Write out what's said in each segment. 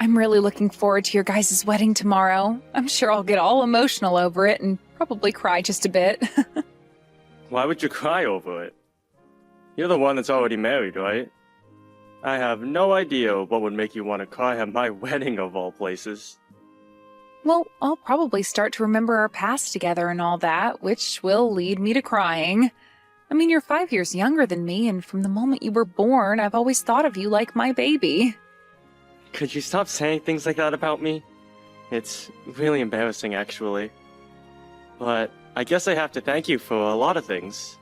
I'm really looking forward to your guys' wedding tomorrow. I'm sure I'll get all emotional over it and probably cry just a bit. Why would you cry over it? You're the one that's already married, right? I have no idea what would make you want to cry at my wedding of all places. Well, I'll probably start to remember our past together and all that, which will lead me to crying. I mean, you're 5 years younger than me, and from the moment you were born, I've always thought of you like my baby. Could you stop saying things like that about me? It's really embarrassing, actually. But I guess I have to thank you for a lot of things.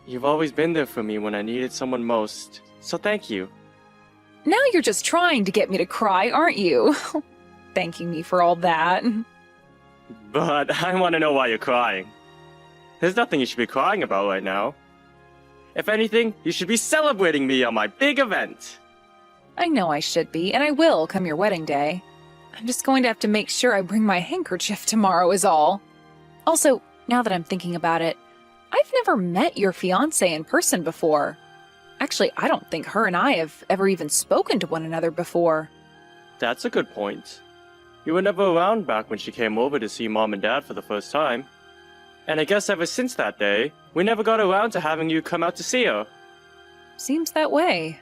You've always been there for me when I needed someone most, so thank you. Now you're just trying to get me to cry, aren't you? Thanking me for all that. But I want to know why you're crying. There's nothing you should be crying about right now. If anything, you should be celebrating me on my big event. I know I should be, and I will come your wedding day. I'm just going to have to make sure I bring my handkerchief tomorrow is all. Also, now that I'm thinking about it, I've never met your fiancé in person before. Actually, I don't think her and I have ever even spoken to one another before. That's a good point. You were never around back when she came over to see Mom and Dad for the first time. And I guess ever since that day, we never got around to having you come out to see her. Seems that way.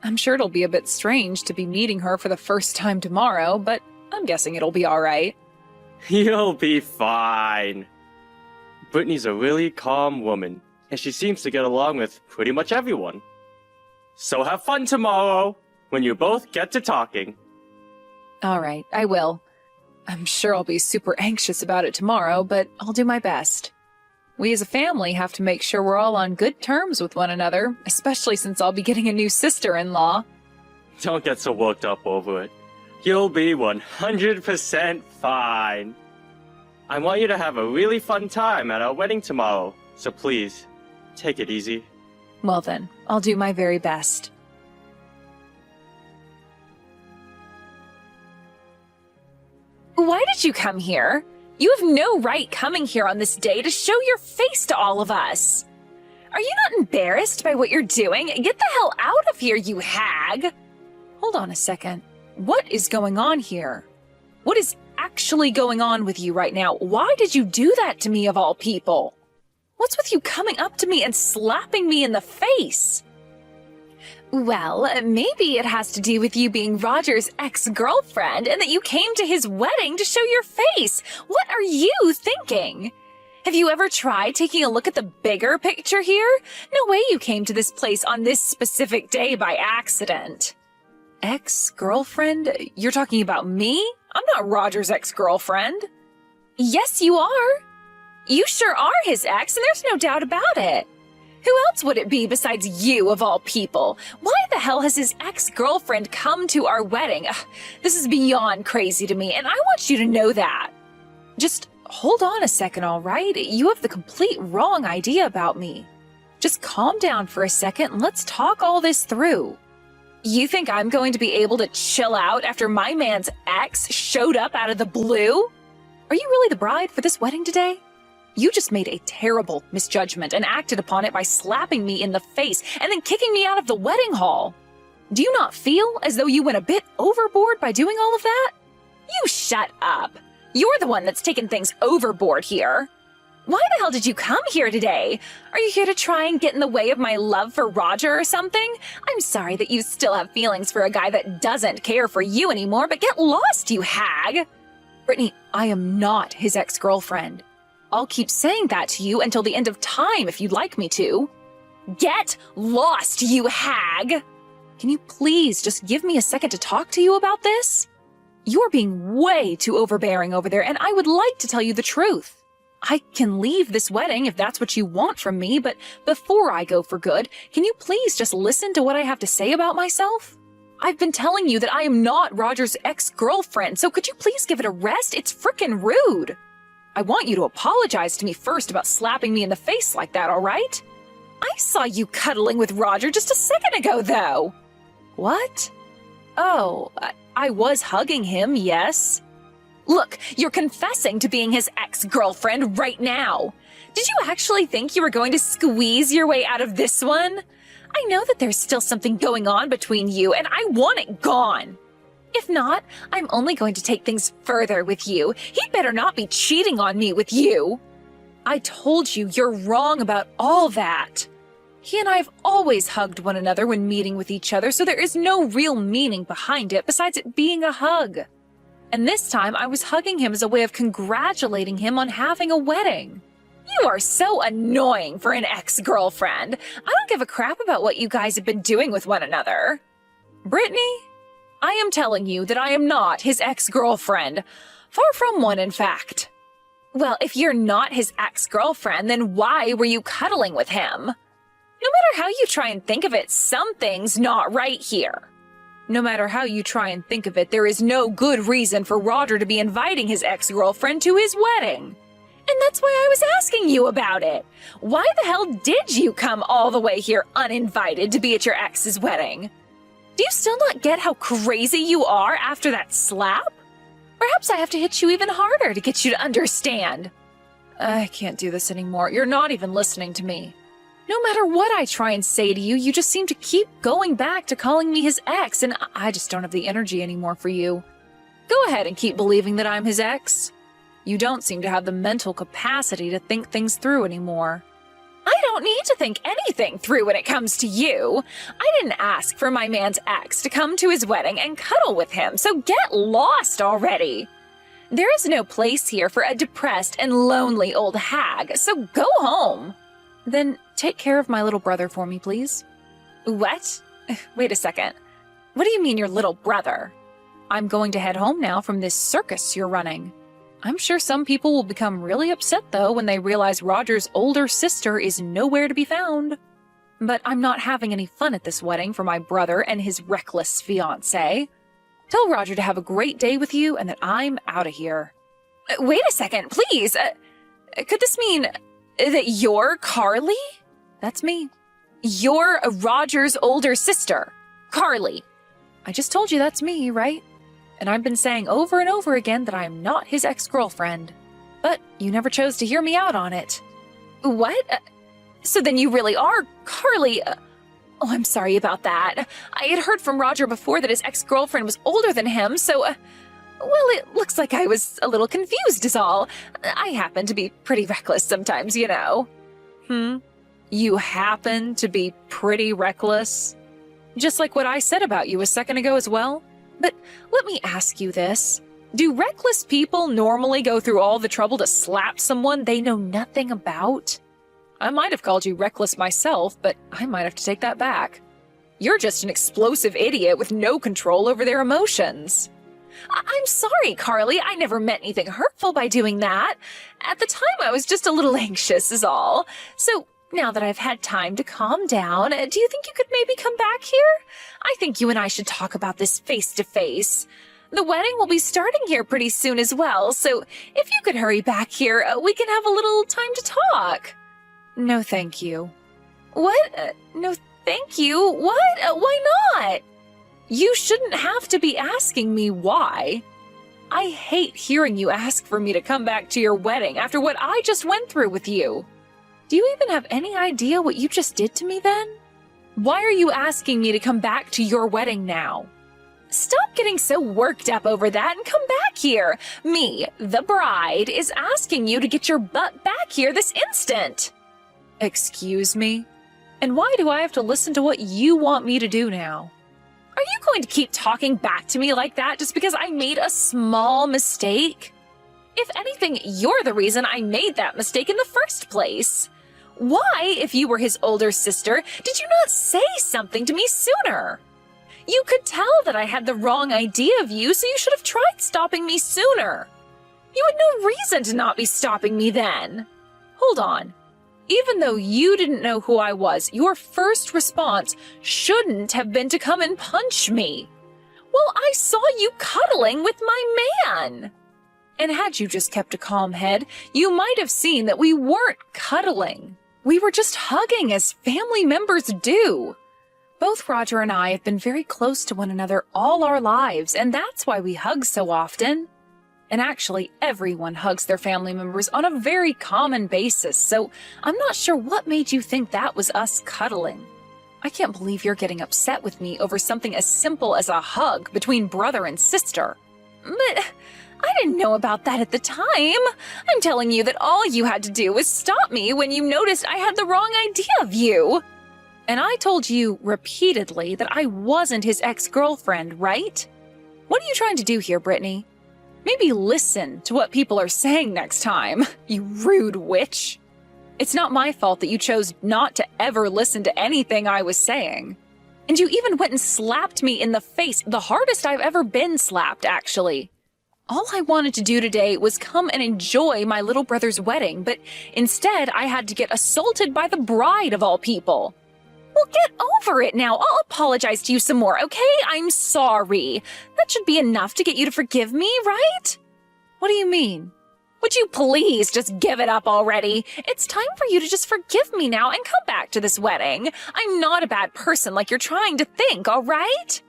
I'm sure it'll be a bit strange to be meeting her for the first time tomorrow, but I'm guessing it'll be alright. You'll be fine. Brittany's a really calm woman, and she seems to get along with pretty much everyone. So have fun tomorrow, when you both get to talking. Alright, I will. I'm sure I'll be super anxious about it tomorrow, but I'll do my best. We as a family have to make sure we're all on good terms with one another, especially since I'll be getting a new sister-in-law. Don't get so worked up over it. You'll be 100% fine. I want you to have a really fun time at our wedding tomorrow, so please, take it easy. Well then, I'll do my very best. Why did you come here? You have no right coming here on this day to show your face to all of us. Are you not embarrassed by what you're doing? Get the hell out of here, you hag! Hold on a second. What is going on here? What is actually going on with you right now? Why did you do that to me of all people? What's with you coming up to me and slapping me in the face? Well, maybe it has to do with you being Roger's ex-girlfriend and that you came to his wedding to show your face. What are you thinking? Have you ever tried taking a look at the bigger picture here? No way you came to this place on this specific day by accident. Ex-girlfriend? You're talking about me? I'm not Roger's ex-girlfriend. Yes, you are. You sure are his ex, and there's no doubt about it. Who else would it be besides you, of all people? Why the hell has his ex-girlfriend come to our wedding? Ugh, this is beyond crazy to me, and I want you to know that. Just hold on a second, all right? You have the complete wrong idea about me. Just calm down for a second and let's talk all this through. You think I'm going to be able to chill out after my man's ex showed up out of the blue? Are you really the bride for this wedding today? You just made a terrible misjudgment and acted upon it by slapping me in the face and then kicking me out of the wedding hall. Do you not feel as though you went a bit overboard by doing all of that? You shut up. You're the one that's taken things overboard here. Why the hell did you come here today? Are you here to try and get in the way of my love for Roger or something? I'm sorry that you still have feelings for a guy that doesn't care for you anymore, but get lost, you hag. Brittany, I am not his ex-girlfriend. I'll keep saying that to you until the end of time if you'd like me to. Get lost, you hag! Can you please just give me a second to talk to you about this? You're being way too overbearing over there, and I would like to tell you the truth. I can leave this wedding if that's what you want from me, but before I go for good, can you please just listen to what I have to say about myself? I've been telling you that I am not Roger's ex-girlfriend, so could you please give it a rest? It's frickin' rude. I want you to apologize to me first about slapping me in the face like that, all right? I saw you cuddling with Roger just a second ago, though. What? Oh, I was hugging him, yes. Look, you're confessing to being his ex-girlfriend right now. Did you actually think you were going to squeeze your way out of this one? I know that there's still something going on between you, and I want it gone. If not, I'm only going to take things further with you. He'd better not be cheating on me with you. I told you you're wrong about all that. He and I have always hugged one another when meeting with each other, so there is no real meaning behind it besides it being a hug. And this time I was hugging him as a way of congratulating him on having a wedding. You are so annoying for an ex-girlfriend. I don't give a crap about what you guys have been doing with one another. Brittany, I am telling you that I am not his ex-girlfriend. Far from one, in fact. Well, if you're not his ex-girlfriend, then why were you cuddling with him? No matter how you try and think of it, something's not right here. No matter how you try and think of it, there is no good reason for Roger to be inviting his ex-girlfriend to his wedding. And that's why I was asking you about it. Why the hell did you come all the way here uninvited to be at your ex's wedding? Do you still not get how crazy you are after that slap? Perhaps I have to hit you even harder to get you to understand. I can't do this anymore. You're not even listening to me. No matter what I try and say to you, you just seem to keep going back to calling me his ex, and I just don't have the energy anymore for you. Go ahead and keep believing that I'm his ex. You don't seem to have the mental capacity to think things through anymore. I don't need to think anything through when it comes to you. I didn't ask for my man's ex to come to his wedding and cuddle with him, so get lost already. There is no place here for a depressed and lonely old hag, so go home. Then take care of my little brother for me, please. What? Wait a second. What do you mean your little brother? I'm going to head home now from this circus you're running. I'm sure some people will become really upset, though, when they realize Roger's older sister is nowhere to be found. But I'm not having any fun at this wedding for my brother and his reckless fiancé. Tell Roger to have a great day with you and that I'm out of here. Wait a second, please. Could this mean that you're Carly? That's me. You're Roger's older sister, Carly. I just told you that's me, right? And I've been saying over and over again that I am not his ex-girlfriend. But you never chose to hear me out on it. What? So then you really are Carly. Oh, I'm sorry about that. I had heard from Roger before that his ex-girlfriend was older than him, so, well, it looks like I was a little confused is all. I happen to be pretty reckless sometimes, you know. You happen to be pretty reckless? Just like what I said about you a second ago as well? But let me ask you this. Do reckless people normally go through all the trouble to slap someone they know nothing about? I might have called you reckless myself, but I might have to take that back. You're just an explosive idiot with no control over their emotions. I'm sorry, Carly. I never meant anything hurtful by doing that. At the time, I was just a little anxious is all. So now that I've had time to calm down, do you think you could maybe come back here? I think you and I should talk about this face to face. The wedding will be starting here pretty soon as well, so if you could hurry back here, we can have a little time to talk. No, thank you. What? No, thank you? What? Why not? You shouldn't have to be asking me why. I hate hearing you ask for me to come back to your wedding after what I just went through with you. Do you even have any idea what you just did to me then? Why are you asking me to come back to your wedding now? Stop getting so worked up over that and come back here. Me, the bride, is asking you to get your butt back here this instant. Excuse me? And why do I have to listen to what you want me to do now? Are you going to keep talking back to me like that just because I made a small mistake? If anything, you're the reason I made that mistake in the first place. Why, if you were his older sister, did you not say something to me sooner? You could tell that I had the wrong idea of you, so you should have tried stopping me sooner. You had no reason to not be stopping me then. Hold on. Even though you didn't know who I was, your first response shouldn't have been to come and punch me. Well, I saw you cuddling with my man. And had you just kept a calm head, you might have seen that we weren't cuddling. We were just hugging as family members do. Both Roger and I have been very close to one another all our lives, and that's why we hug so often. And actually, everyone hugs their family members on a very common basis, so I'm not sure what made you think that was us cuddling. I can't believe you're getting upset with me over something as simple as a hug between brother and sister. But I didn't know about that at the time. I'm telling you that all you had to do was stop me when you noticed I had the wrong idea of you. And I told you repeatedly that I wasn't his ex-girlfriend, right? What are you trying to do here, Brittany? Maybe listen to what people are saying next time, you rude witch. It's not my fault that you chose not to ever listen to anything I was saying. And you even went and slapped me in the face, the hardest I've ever been slapped, actually. All I wanted to do today was come and enjoy my little brother's wedding, but instead I had to get assaulted by the bride of all people. Well, get over it now. I'll apologize to you some more, okay? I'm sorry. That should be enough to get you to forgive me, right? What do you mean? Would you please just give it up already? It's time for you to just forgive me now and come back to this wedding. I'm not a bad person like you're trying to think, all right?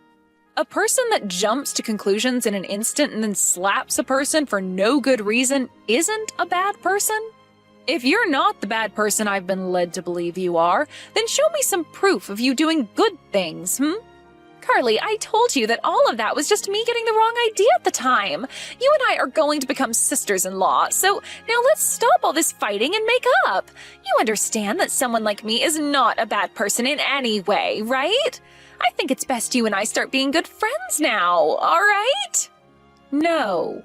A person that jumps to conclusions in an instant and then slaps a person for no good reason isn't a bad person. If you're not the bad person I've been led to believe you are, then show me some proof of you doing good things, Carly, I told you that all of that was just me getting the wrong idea at the time. You and I are going to become sisters-in-law, so now let's stop all this fighting and make up. You understand that someone like me is not a bad person in any way, right? I think it's best you and I start being good friends now, all right? No,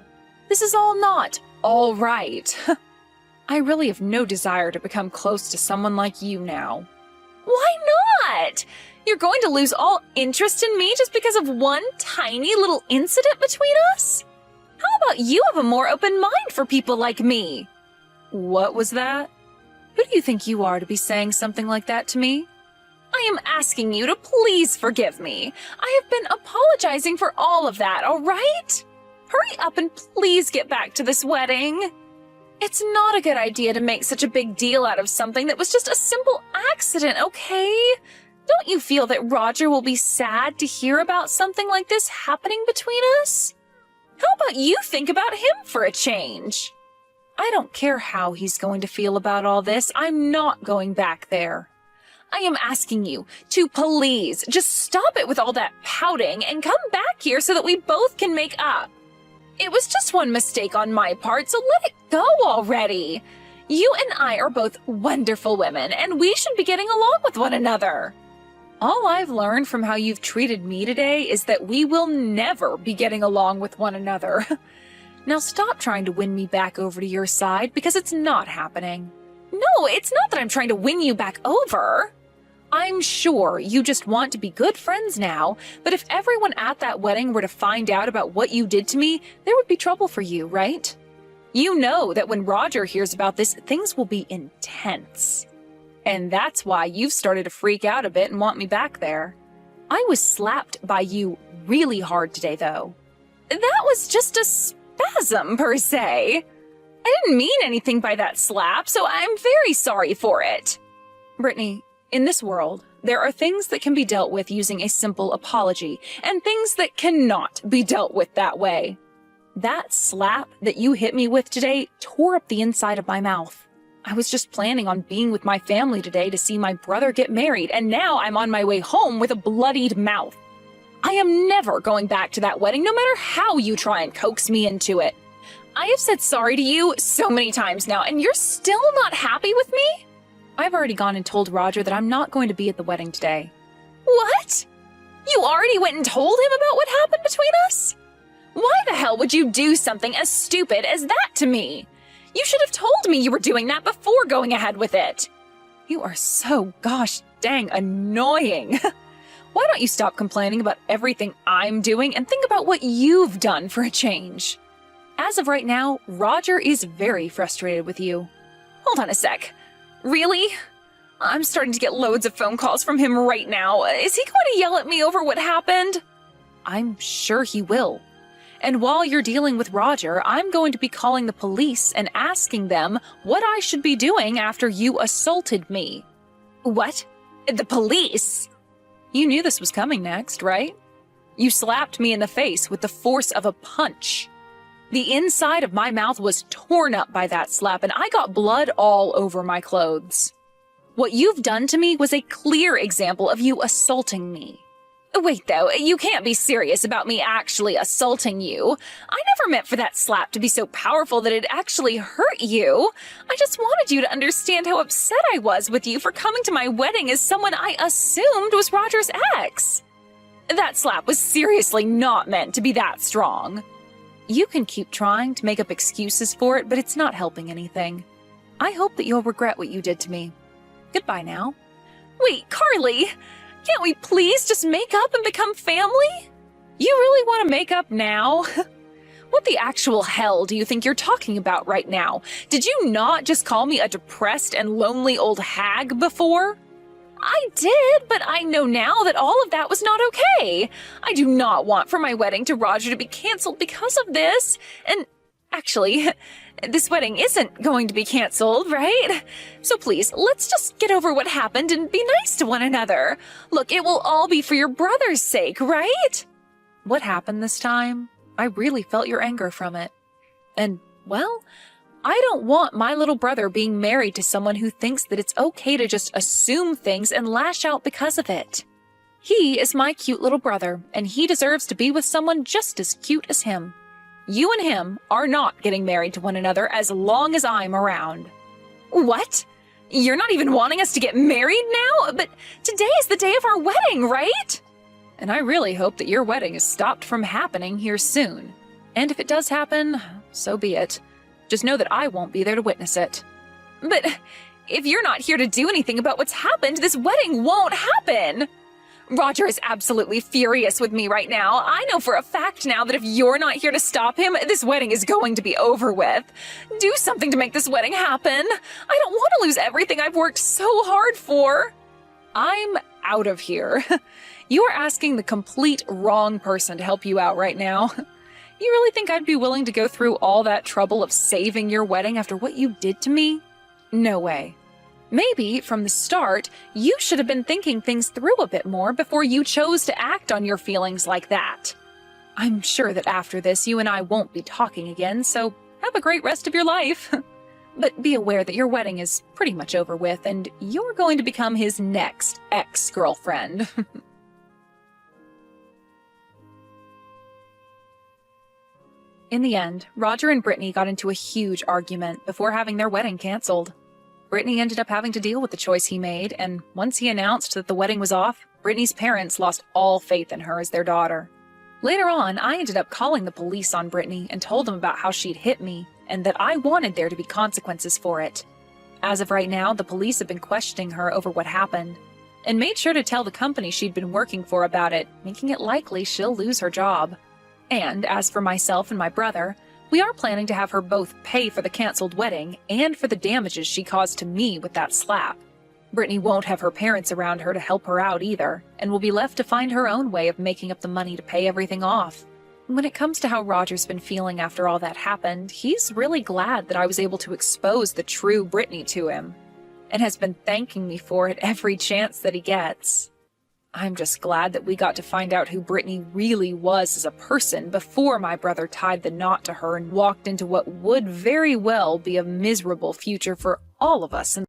this is all not all right. I really have no desire to become close to someone like you now. Why not? You're going to lose all interest in me just because of one tiny little incident between us? How about you have a more open mind for people like me? What was that? Who do you think you are to be saying something like that to me? I am asking you to please forgive me. I have been apologizing for all of that, all right? Hurry up and please get back to this wedding. It's not a good idea to make such a big deal out of something that was just a simple accident, okay? Don't you feel that Roger will be sad to hear about something like this happening between us? How about you think about him for a change? I don't care how he's going to feel about all this. I'm not going back there. I am asking you to please just stop it with all that pouting and come back here so that we both can make up. It was just one mistake on my part, so let it go already. You and I are both wonderful women, and we should be getting along with one another. All I've learned from how you've treated me today is that we will never be getting along with one another. Now stop trying to win me back over to your side, because it's not happening. No, it's not that I'm trying to win you back over. I'm sure you just want to be good friends now, but if everyone at that wedding were to find out about what you did to me, there would be trouble for you, right? You know that when Roger hears about this, things will be intense. And that's why you've started to freak out a bit and want me back there. I was slapped by you really hard today, though. That was just a spasm, per se. I didn't mean anything by that slap, so I'm very sorry for it. Brittany, in this world, there are things that can be dealt with using a simple apology, and things that cannot be dealt with that way. That slap that you hit me with today tore up the inside of my mouth. I was just planning on being with my family today to see my brother get married, and now I'm on my way home with a bloodied mouth. I am never going back to that wedding, no matter how you try and coax me into it. I have said sorry to you so many times now, and you're still not happy with me? I've already gone and told Roger that I'm not going to be at the wedding today. What? You already went and told him about what happened between us? Why the hell would you do something as stupid as that to me? You should have told me you were doing that before going ahead with it. You are so gosh dang annoying. Why don't you stop complaining about everything I'm doing and think about what you've done for a change? As of right now, Roger is very frustrated with you. Hold on a sec. Really? I'm starting to get loads of phone calls from him right now. Is he going to yell at me over what happened? I'm sure he will. And while you're dealing with Roger, I'm going to be calling the police and asking them what I should be doing after you assaulted me. What? The police? You knew this was coming next, right? You slapped me in the face with the force of a punch. The inside of my mouth was torn up by that slap, and I got blood all over my clothes. What you've done to me was a clear example of you assaulting me. Wait, though, you can't be serious about me actually assaulting you. I never meant for that slap to be so powerful that it actually hurt you. I just wanted you to understand how upset I was with you for coming to my wedding as someone I assumed was Roger's ex. That slap was seriously not meant to be that strong. You can keep trying to make up excuses for it, but it's not helping anything. I hope that you'll regret what you did to me. Goodbye now. Wait, Carly! Can't we please just make up and become family? You really want to make up now? What the actual hell do you think you're talking about right now? Did you not just call me a depressed and lonely old hag before? I did, but I know now that all of that was not okay. I do not want for my wedding to Roger to be canceled because of this. And actually, this wedding isn't going to be canceled, right? So please, let's just get over what happened and be nice to one another. Look, it will all be for your brother's sake, right? What happened this time? I really felt your anger from it. And, well, I don't want my little brother being married to someone who thinks that it's okay to just assume things and lash out because of it. He is my cute little brother, and he deserves to be with someone just as cute as him. You and him are not getting married to one another as long as I'm around. What? You're not even wanting us to get married now? But today is the day of our wedding, right? And I really hope that your wedding is stopped from happening here soon. And if it does happen, so be it. Just know that I won't be there to witness it. But if you're not here to do anything about what's happened, this wedding won't happen. Roger is absolutely furious with me right now. I know for a fact now that if you're not here to stop him, this wedding is going to be over with. Do something to make this wedding happen. I don't want to lose everything I've worked so hard for. I'm out of here. You are asking the complete wrong person to help you out right now. You really think I'd be willing to go through all that trouble of saving your wedding after what you did to me? No way. Maybe, from the start, you should have been thinking things through a bit more before you chose to act on your feelings like that. I'm sure that after this, you and I won't be talking again, so have a great rest of your life. But be aware that your wedding is pretty much over with, and you're going to become his next ex-girlfriend. In the end, Roger and Brittany got into a huge argument before having their wedding canceled. Brittany ended up having to deal with the choice he made, and once he announced that the wedding was off, Brittany's parents lost all faith in her as their daughter. Later on, I ended up calling the police on Brittany and told them about how she'd hit me, and that I wanted there to be consequences for it. As of right now, the police have been questioning her over what happened, and made sure to tell the company she'd been working for about it, making it likely she'll lose her job. And as for myself and my brother, we are planning to have her both pay for the canceled wedding and for the damages she caused to me with that slap. Brittany won't have her parents around her to help her out either, and will be left to find her own way of making up the money to pay everything off. When it comes to how Roger's been feeling after all that happened, he's really glad that I was able to expose the true Brittany to him, and has been thanking me for it every chance that he gets. I'm just glad that we got to find out who Brittany really was as a person before my brother tied the knot to her and walked into what would very well be a miserable future for all of us.